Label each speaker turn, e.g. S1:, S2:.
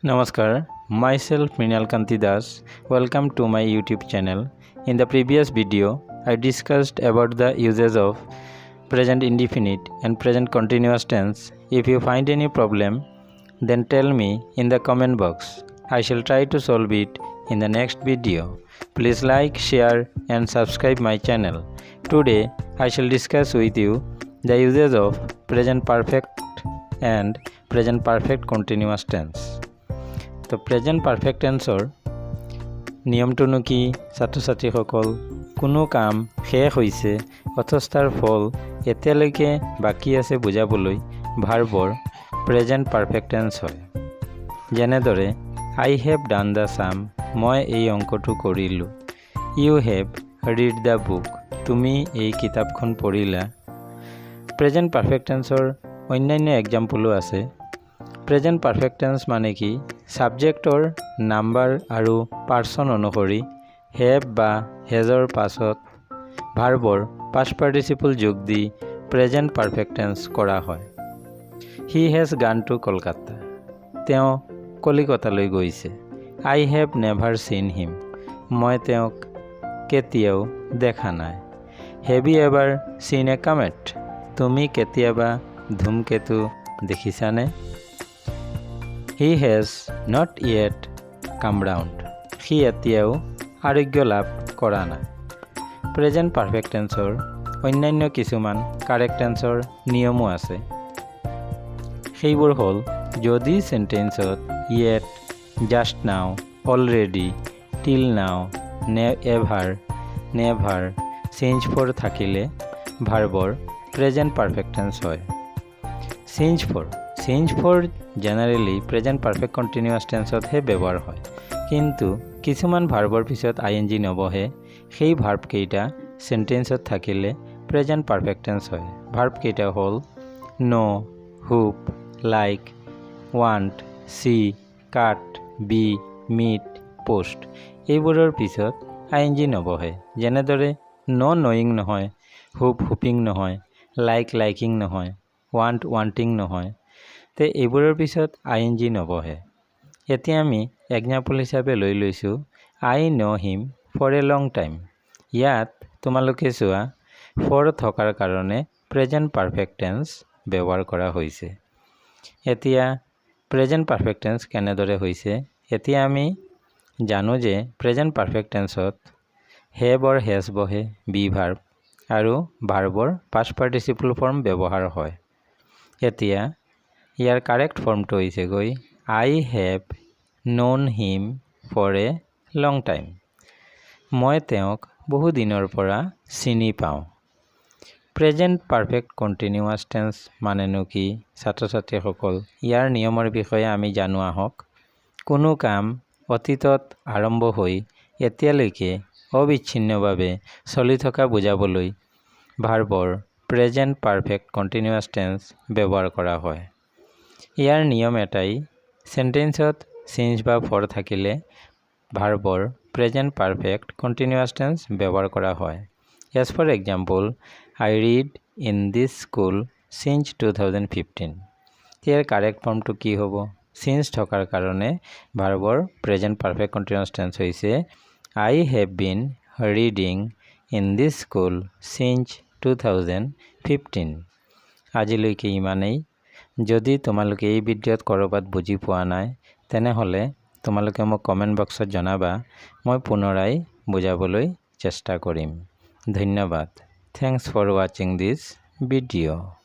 S1: Namaskar, myself Mrinal Kanti Das. Welcome to my YouTube channel. In the previous video, I discussed about the uses of present indefinite and present continuous tense. If you find any problem, then tell me in the comment box. I shall try to solve it in the next video. Please like, share and subscribe my channel. Today, I shall discuss with you the uses of present perfect and present perfect continuous tense. তো present perfect টেন্সৰ নিয়মটোনো কি? ছাত্ৰ ছাত্ৰীসকল, কোনো কাম শেষ হৈছে অথচ তাৰ ফল এতিয়ালৈকে বাকী আছে বুজাবলৈ ভাৰ্বৰ প্ৰেজেণ্ট পাৰফেক্ট টেন্স হয়। যেনেদৰে I have done the same, মই এই অংকটো কৰিলোঁ। You have read the book, তুমি এই কিতাপখন পঢ়িলা। প্ৰেজেণ্ট পাৰফেক্ট টেন্সৰ অন্যান্য এক্সাম্পলো আছে। প্ৰেজেণ্ট পাৰফেক্ট টেন্স মানে কি? ছাবজেক্টৰ নাম্বাৰ আৰু পাৰ্চন অনুসৰি হেভ বা হেজৰ পাছত ভাৰ্বৰ পাষ্ট পাৰ্টিচিপল যোগ দি প্ৰেজেণ্ট পাৰফেক্ট টেন্স কৰা হয়। হি হেজ গান টু কলকাতা, তেওঁ কলিকতালৈ গৈছে। আই হেভ নেভাৰ চিন হিম, মই তেওঁক কেতিয়াও দেখা নাই। হেভ ইউ এভাৰ চিন এ কমেট, তুমি কেতিয়াবা ধূমকেতু দেখিছানে? হি হেজ নট য়েট কাম ৰাউণ্ড, সি এতিয়াও আৰোগ্য লাভ কৰা নাই। প্ৰেজেণ্ট পাৰফেক্ট টেন্সৰ অন্যান্য কিছুমান কাৰেক্ট টেন্সৰ নিয়মো আছে। সেইবোৰ হ'ল যদি চেণ্টেন্সত yet, just now, already, till now, ever, never, since for থাকিলে ভাৰ্বৰ প্ৰেজেণ্ট পাৰফেক্ট টেন্স হয়। Since for generally present perfect continuous টেন্সতহে ব্যৱহাৰ হয়, কিন্তু কিছুমান ভাৰ্বৰ পিছত আইএনজি নবহে। সেই ভাৰ্বকেইটা চেণ্টেন্সত থাকিলে প্ৰেজেণ্ট পাৰফেক্ট টেন্স হয়। ভাৰ্বকেইটা হ'ল ন', হোপ, লাইক, ৱান্ট, চি, কাট, বি, মিট, পোষ্ট। এইবোৰৰ পিছত আইএনজি নবহে। যেনেদৰে ন' নয়িং নহয়, হোপ হোপিং নহয়, লাইক লাইকিং নহয়, ৱান্ট ৱান্টিং নহয়। তে এইবোৰৰ পিছত আইএনজি নবহে। এতিয়া আমি এক্সাম্পল হিচাপে লৈ লৈছোঁ আই ন' হিম ফৰ এ লং টাইম। ইয়াত তোমালোকে চোৱা, ফৰ থকাৰ কাৰণে প্ৰেজেণ্ট পাৰফেক্ট টেন্স ব্যৱহাৰ কৰা হৈছে। এতিয়া প্ৰেজেণ্ট পাৰফেক্ট টেন্স কেনেদৰে হৈছে? এতিয়া আমি জানো যে প্ৰেজেণ্ট পাৰফেক্ট টেন্সত হেভ অৰ হেজ বহে, বি ভাৰ্ব, আৰু ভাৰ্বৰ পাষ্ট পাৰ্টিচিপল ফৰ্ম ব্যৱহাৰ হয়। এতিয়া ইয়াৰ কাৰেক্ট ফৰ্মটো হৈছেগৈ I have known him for a long time, মই তেওঁক বহু দিনৰ পৰা চিনি পাওঁ। প্ৰেজেণ্ট পাৰফেক্ট কণ্টিনিউৱাছ টেন্স মানেনো কি? ছাত্ৰ ছাত্ৰীসকল, ইয়াৰ নিয়মৰ বিষয়ে আমি জানো আহক। কোনো কাম অতীতত আৰম্ভ হৈ এতিয়ালৈকে অবিচ্ছিন্নভাৱে চলি থকা বুজাবলৈ ভাৰ্বৰ প্ৰেজেণ্ট পাৰফেক্ট কণ্টিনিউৱাছ টেন্স ব্যৱহাৰ কৰা হয়। ইয়াৰ নিয়ম এটাই, চেণ্টেন্সত চেঞ্জ বা ফৰ থাকিলে ভাৰ্বৰ প্ৰেজেণ্ট পাৰফেক্ট কণ্টিনিউৱাছ টেন্স ব্যৱহাৰ কৰা হয়। As for example, I read in this school since 2015। ইয়াৰ কাৰেক্ট ফৰ্মটো কি হ'ব? চিন্স থকাৰ কাৰণে ভাৰ্বৰ প্ৰেজেণ্ট পাৰফেক্ট কণ্টিনিউৱাছ টেন্স হৈছে I have been reading in this school since 2015। আজিলৈকে ইমানেই। যদি তোমালোকে এই ভিডিঅ'ত ক'ৰবাত বুজি পোৱা নাই, তেনেহ'লে তোমালোকে মোক কমেণ্ট বক্সত জনাবা, মই পুনৰাই বুজাবলৈ চেষ্টা কৰিম। ধন্যবাদ। থেংকছ ফৰ ৱাচিং দিছ ভিডিঅ'।